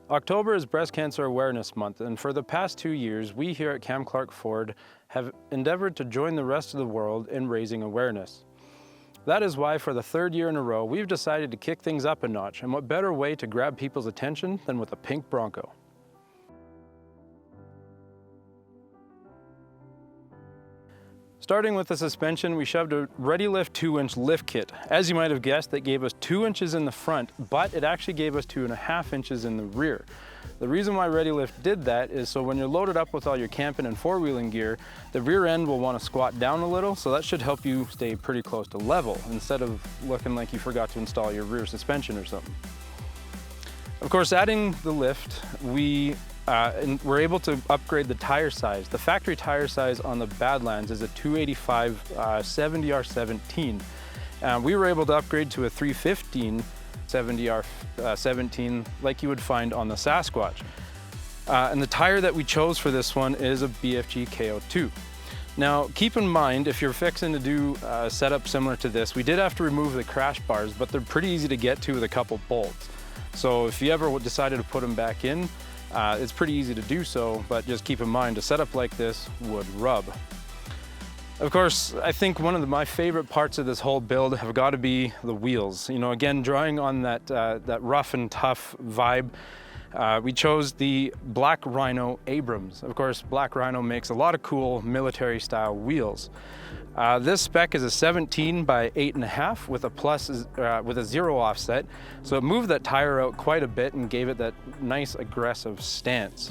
October is Breast Cancer Awareness Month, and for the past 2 years, we here at Cam Clark Ford have endeavored to join the rest of the world in raising awareness. That is why for the 3rd year in a row, we've decided to kick things up a notch, and what better way to grab people's attention than with a pink Bronco. Starting with the suspension, we shoved a ReadyLift 2-inch lift kit. As you might have guessed, that gave us 2 inches in the front, but it actually gave us 2.5 inches in the rear. The reason why ReadyLift did that is so when you're loaded up with all your camping and four-wheeling gear, the rear end will want to squat down a little, so that should help you stay pretty close to level instead of looking like you forgot to install your rear suspension or something. Of course, adding the lift, we're able to upgrade the tire size. The factory tire size on the Badlands is a 285 70R17. We were able to upgrade to a 315 70R17 like you would find on the Sasquatch. And the tire that we chose for this one is a BFG KO2. Now, keep in mind, if you're fixing to do a setup similar to this, we did have to remove the crash bars, but they're pretty easy to get to with a couple bolts. So if you ever decided to put them back in, it's pretty easy to do so, but just keep in mind a setup like this would rub. Of course, I think one of my favorite parts of this whole build have got to be the wheels. You know, again, drawing on that rough and tough vibe, we chose the Black Rhino Abrams. Of course, Black Rhino makes a lot of cool military style wheels. This spec is a 17 by 8.5 with a 0 offset, so it moved that tire out quite a bit and gave it that nice aggressive stance.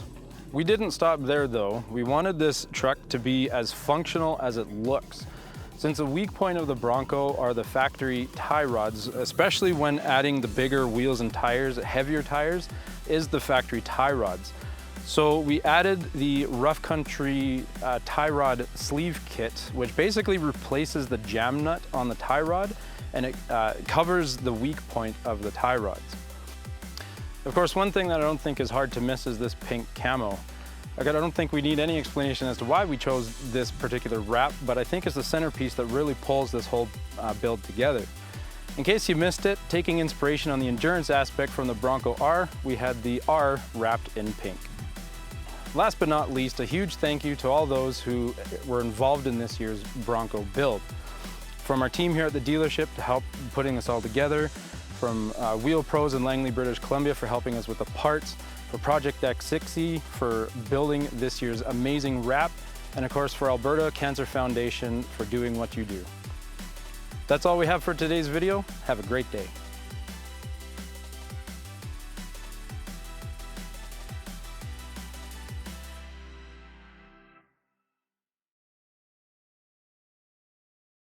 We didn't stop there though. We wanted this truck to be as functional as it looks. Since the weak point of the Bronco are the factory tie rods, especially when adding the bigger wheels and tires, heavier tires, is the factory tie rods. So we added the Rough Country tie rod sleeve kit, which basically replaces the jam nut on the tie rod, and it covers the weak point of the tie rods. Of course, one thing that I don't think is hard to miss is this pink camo. I don't think we need any explanation as to why we chose this particular wrap, but I think it's the centerpiece that really pulls this whole build together. In case you missed it, taking inspiration on the endurance aspect from the Bronco R, we had the R wrapped in pink. Last but not least, a huge thank you to all those who were involved in this year's Bronco build. From our team here at the dealership to help putting this all together, from Wheel Pros in Langley, British Columbia for helping us with the parts, for Project X60 for building this year's amazing wrap, and of course for Alberta Cancer Foundation for doing what you do. That's all we have for today's video. Have a great day.